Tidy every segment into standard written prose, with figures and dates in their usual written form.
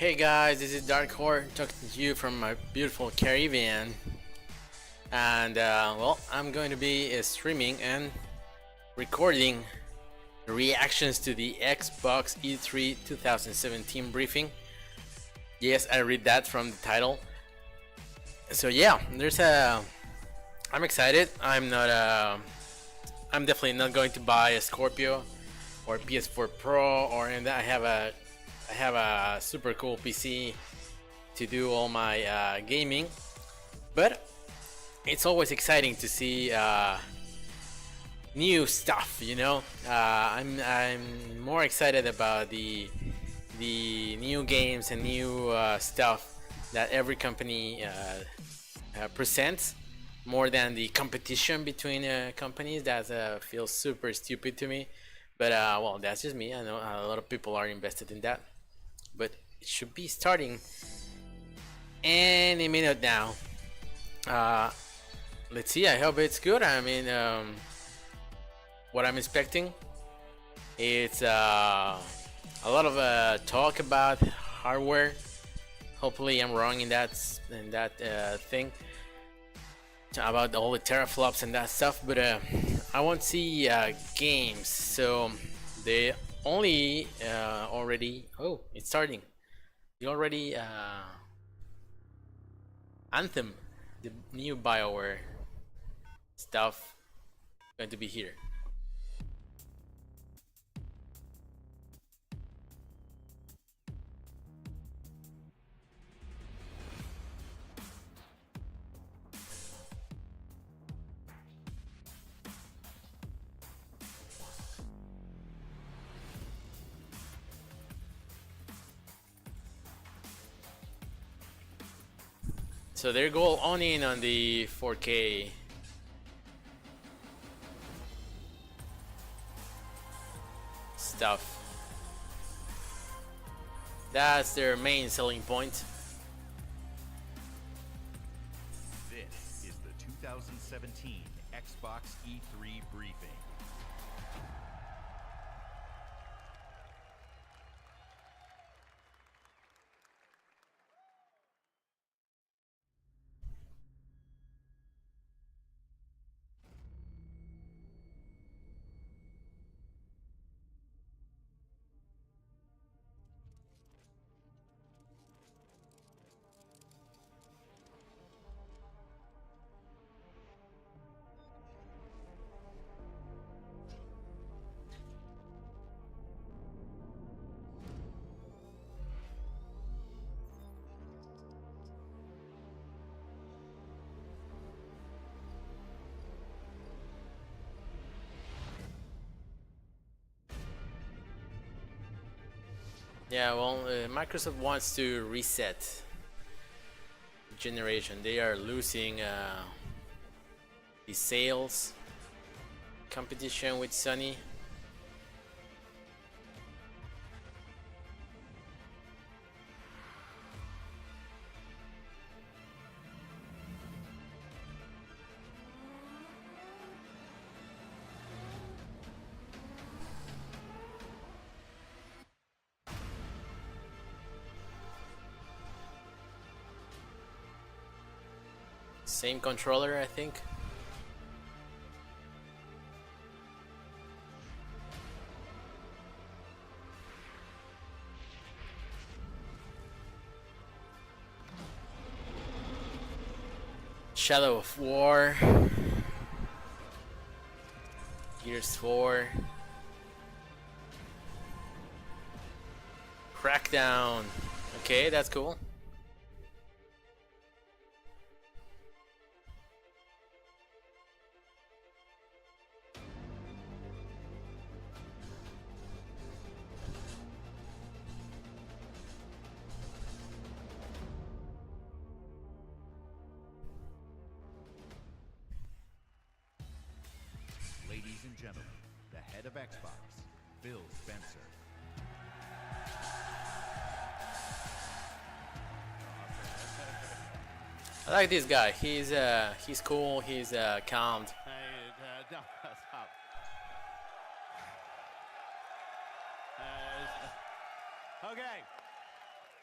Hey guys, this is Dark Horror talking to you from my beautiful Caribbean, and well, I'm going to be streaming and recording the reactions to the Xbox E3 2017 briefing. Yes, I read that from the title. So yeah, I'm excited. I'm definitely not going to buy a Scorpio or PS4 Pro or and I have a super cool PC to do all my gaming, but it's always exciting to see new stuff. I'm more excited about the new games and new stuff that every company presents, more than the competition between companies. That feels super stupid to me. But well, that's just me. I know a lot of people are invested in that, but it should be starting any minute now. Uh, let's see. I hope it's good. What I'm expecting, it's a lot of talk about hardware. Hopefully, I'm wrong in that thing about all the teraflops and that stuff. But I won't see games. So they only already. Oh, it's starting. They already Anthem, the new BioWare stuff, going to be here. So they're going on in on the 4K stuff. That's their main selling point. This is the 2017 Xbox E3 briefing. Yeah, well, Microsoft wants to reset generation. They are losing the sales competition with Sony. Same controller, I think. Shadow of War, Gears 4, Crackdown. Okay, that's cool. Ladies and gentlemen, the head of Xbox, Phil Spencer. I like this guy. He's cool. He's calm. No, stop. Okay.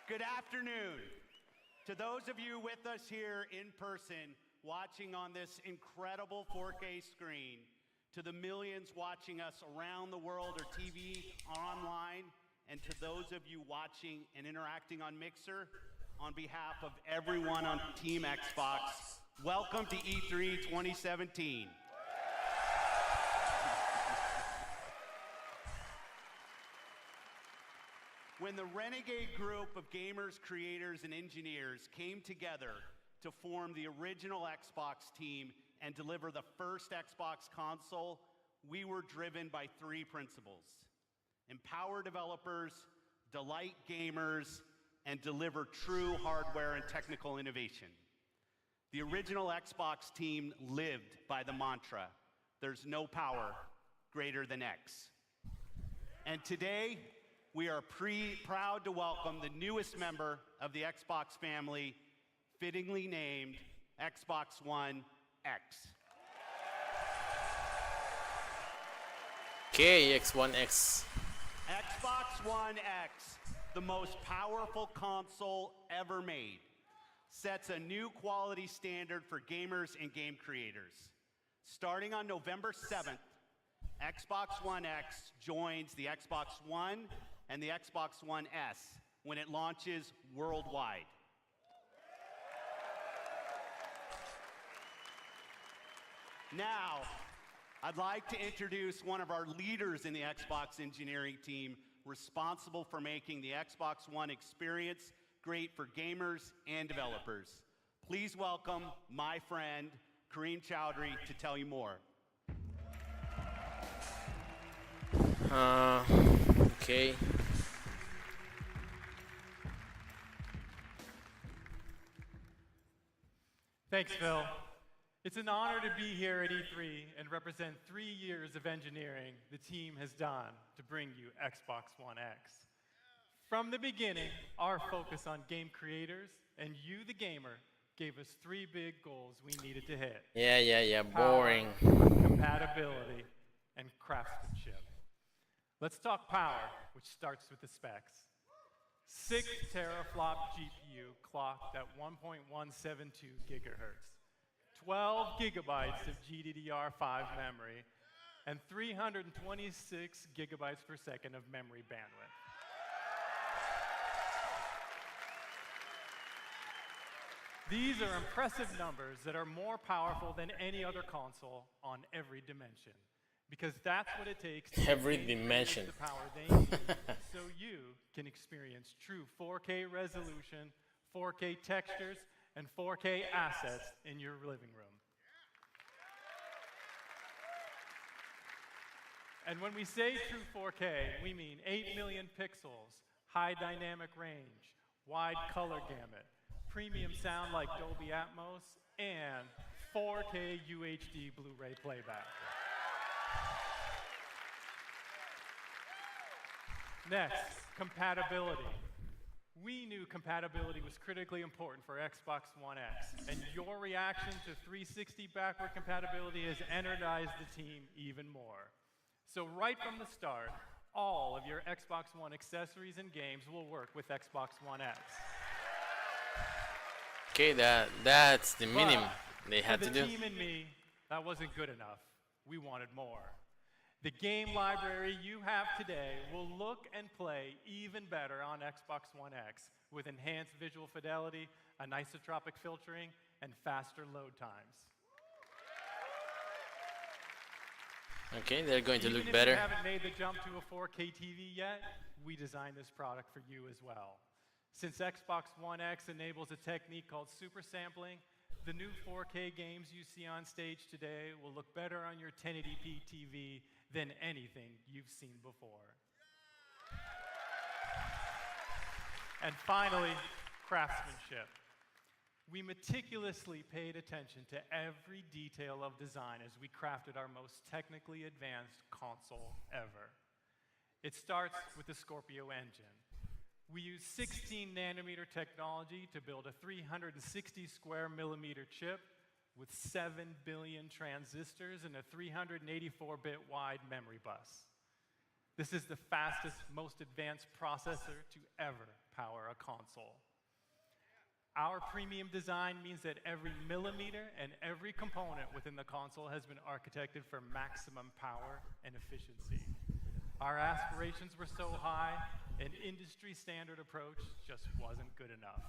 Good afternoon. To those of you with us here in person, watching on this incredible 4K screen, to the millions watching us around the world or TV, online, and to those of you watching and interacting on Mixer, on behalf of everyone on Team Xbox, welcome to E3 2017. When the renegade group of gamers, creators, and engineers came together to form the original Xbox team and deliver the first Xbox console, we were driven by three principles: empower developers, delight gamers, and deliver true hardware and technical innovation. The original Xbox team lived by the mantra, there's no power greater than X. And today, we are proud to welcome the newest member of the Xbox family, fittingly named Xbox One X. Okay, X1X. Xbox One X, the most powerful console ever made, sets a new quality standard for gamers and game creators. Starting on November 7th, Xbox One X joins the Xbox One and the Xbox One S when it launches worldwide. Now, I'd like to introduce one of our leaders in the Xbox engineering team responsible for making the Xbox One experience great for gamers and developers. Please welcome my friend, Kareem Chowdhury, to tell you more. Okay. Thanks, Phil. It's an honor to be here at E3 and represent 3 years of engineering the team has done to bring you Xbox One X. From the beginning, our focus on game creators and you, the gamer, gave us 3 big goals we needed to hit. Yeah, boring. Power, compatibility, and craftsmanship. Let's talk power, which starts with the specs. 6 teraflop GPU clocked at 1.172 gigahertz, 12 gigabytes of GDDR5 memory, and 326 gigabytes per second of memory bandwidth. These are impressive numbers that are more powerful than any other console on every dimension, because that's what it takes to Every dimension. the power they need so you can experience true 4K resolution, 4K textures, and 4K assets in your living room. And when we say true 4K, we mean 8 million pixels, high dynamic range, wide color gamut, premium sound like Dolby Atmos, and 4K UHD Blu-ray playback. Next, compatibility. We knew compatibility was critically important for Xbox One X, and your reaction to 360 backward compatibility has energized the team even more. So right from the start, all of your Xbox One accessories and games will work with Xbox One X. Okay, that's the minimum they had to For do. the team and me, that wasn't good enough. We wanted more. The game library you have today will look and play even better on Xbox One X with enhanced visual fidelity, anisotropic filtering, and faster load times. Okay, they're going to Even look if better. you haven't made the jump to a 4K TV yet, we designed this product for you as well. Since Xbox One X enables a technique called super sampling, the new 4K games you see on stage today will look better on your 1080p TV than anything you've seen before. And finally, craftsmanship. We meticulously paid attention to every detail of design as we crafted our most technically advanced console ever. It starts with the Scorpio engine. We use 16 nanometer technology to build a 360 square millimeter chip with 7 billion transistors and a 384-bit wide memory bus. This is the fastest, most advanced processor to ever power a console. Our premium design means that every millimeter and every component within the console has been architected for maximum power and efficiency. Our aspirations were so high, an industry standard approach just wasn't good enough.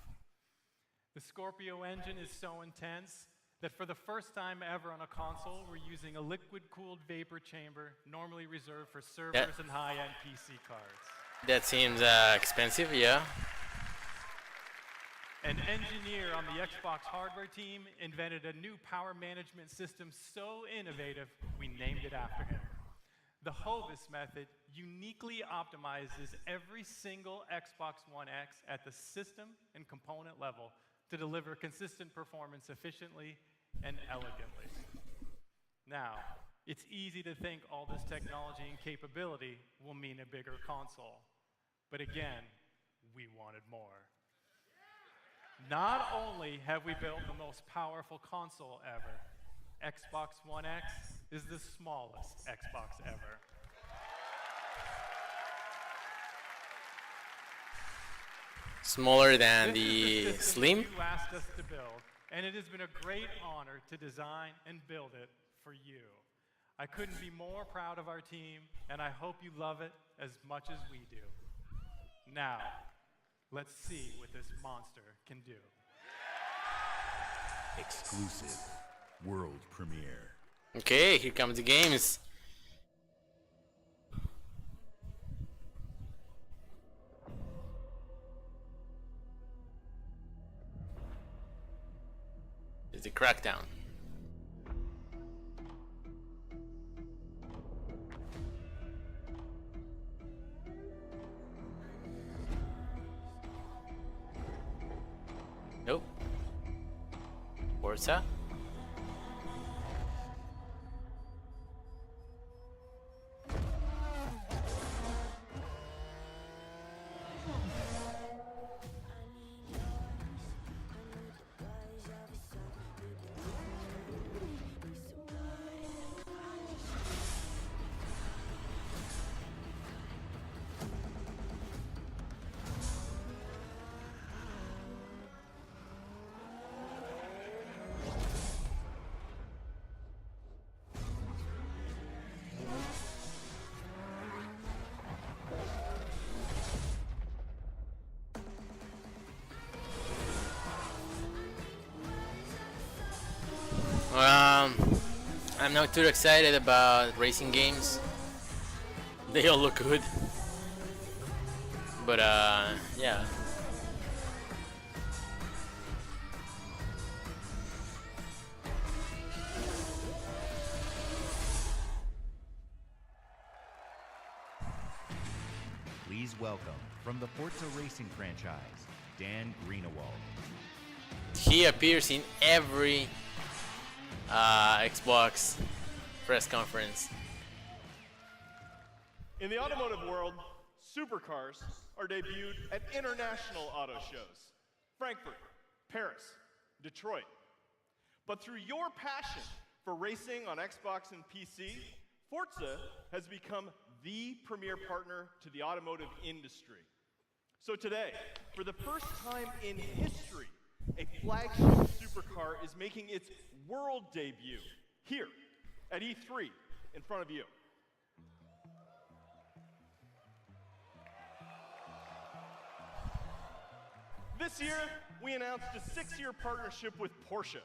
The Scorpio engine is so intense that for the first time ever on a console, we're using a liquid-cooled vapor chamber normally reserved for servers and high-end PC cards. That seems expensive, yeah. An engineer on the Xbox hardware team invented a new power management system so innovative, we named it after him. The Hovis method uniquely optimizes every single Xbox One X at the system and component level to deliver consistent performance efficiently and elegantly. Now, it's easy to think all this technology and capability will mean a bigger console. But again, we wanted more. Not only have we built the most powerful console ever, Xbox One X is the smallest Xbox ever. Smaller than This the is the system Slim? you asked us to build, and it has been a great honor to design and build it for you. I couldn't be more proud of our team, and I hope you love it as much as we do. Now, let's see what this monster can do. Exclusive world premiere. Okay, here comes the games. It's the crackdown. Nope. Forza. I'm not too excited about racing games. They all look good. But yeah. Please welcome, from the Forza Racing franchise, Dan Greenewald. He appears in every Xbox press conference. In the automotive world, supercars are debuted at international auto shows. Frankfurt, Paris, Detroit. But through your passion for racing on Xbox and PC, Forza has become the premier partner to the automotive industry. So today, for the first time in history, a flagship supercar is making its world debut here at E3 in front of you. This year, we announced a 6-year partnership with Porsche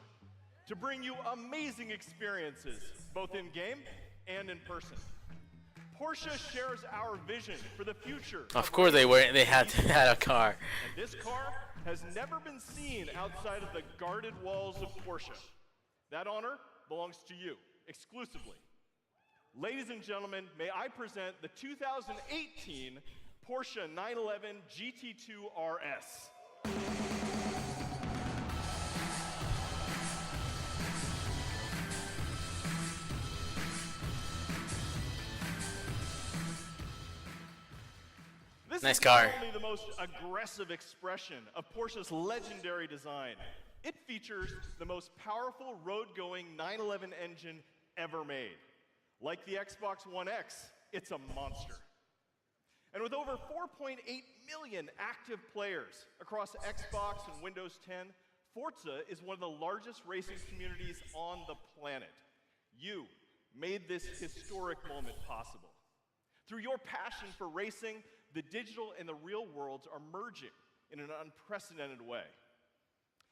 to bring you amazing experiences, both in-game and in person. Porsche shares our vision for the future. Of course they had a car. And this car has never been seen outside of the guarded walls of Porsche. That honor belongs to you, exclusively. Ladies and gentlemen, may I present the 2018 Porsche 911 GT2 RS. This Nice is car. not only the most aggressive expression of Porsche's legendary design, it features the most powerful road-going 911 engine ever made. Like the Xbox One X, it's a monster. And with over 4.8 million active players across Xbox and Windows 10, Forza is one of the largest racing communities on the planet. You made this historic moment possible. Through your passion for racing, the digital and the real worlds are merging in an unprecedented way.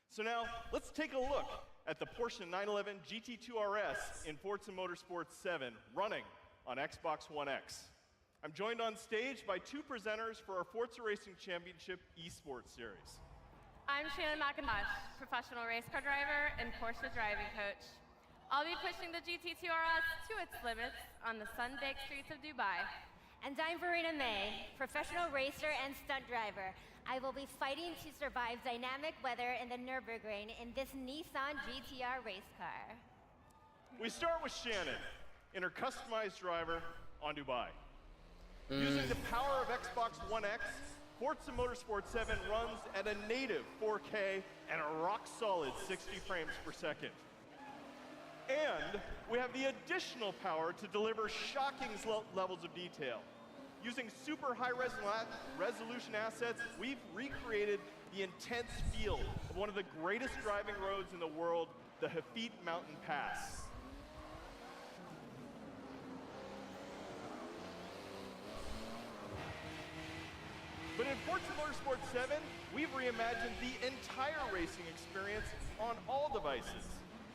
So now, let's take a look at the Porsche 911 GT2 RS in Forza Motorsport 7 running on Xbox One X. I'm joined on stage by two presenters for our Forza Racing Championship eSports Series. I'm Shannon McIntosh, professional race car driver and Porsche driving coach. I'll be pushing the GT2 RS to its limits on the sun-baked streets of Dubai. And I'm Verena May, professional racer and stunt driver. I will be fighting to survive dynamic weather in the Nürburgring in this Nissan GTR race car. We start with Shannon in her customized driver on Dubai. Using the power of Xbox One X, Forza Motorsport 7 runs at a native 4K and a rock-solid 60 frames per second. And we have the additional power to deliver shocking levels of detail. Using super high resolution assets, we've recreated the intense feel of one of the greatest driving roads in the world, the Hafid Mountain Pass. But in Forza Motorsport 7, we've reimagined the entire racing experience on all devices.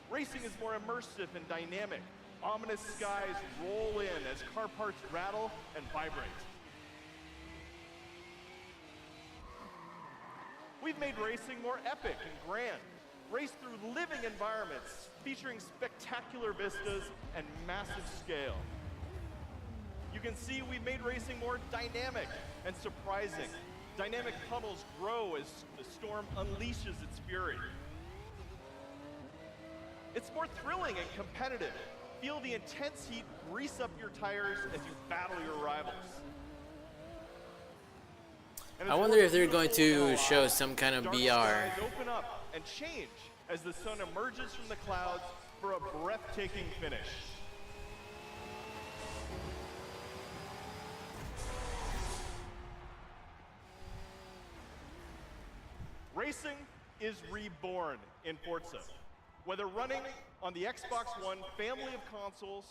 Racing is more immersive and dynamic. Ominous skies roll in as car parts rattle and vibrate. We've made racing more epic and grand. Race through living environments featuring spectacular vistas and massive scale. You can see we've made racing more dynamic and surprising. Dynamic puddles grow as the storm unleashes its fury. It's more thrilling and competitive. Feel the intense heat grease up your tires as you battle your rivals. I wonder if they're going to show some kind of Dark BR. skies open up and change as the sun emerges from the clouds for a breathtaking finish. Racing is reborn in Forza. Whether running on the Xbox One family of consoles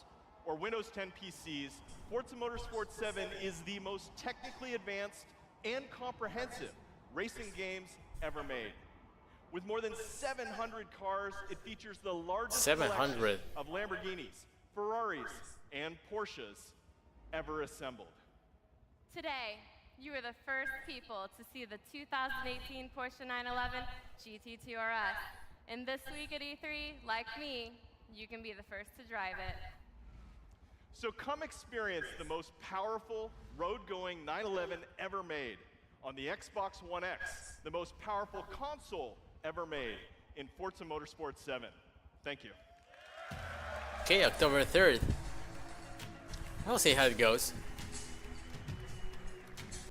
or Windows 10 PCs, Forza Motorsport 7 is the most technically advanced and comprehensive racing games ever made. With more than 700 cars, it features the largest 700 collection of Lamborghinis, Ferraris, and Porsches ever assembled. Today, you are the first people to see the 2018 Porsche 911 GT2 RS. And this week at E3, like me, you can be the first to drive it. So come experience the most powerful road-going 911 ever made on the Xbox One X, the most powerful console ever made in Forza Motorsport 7. Thank you. Okay, October 3rd. I'll see how it goes.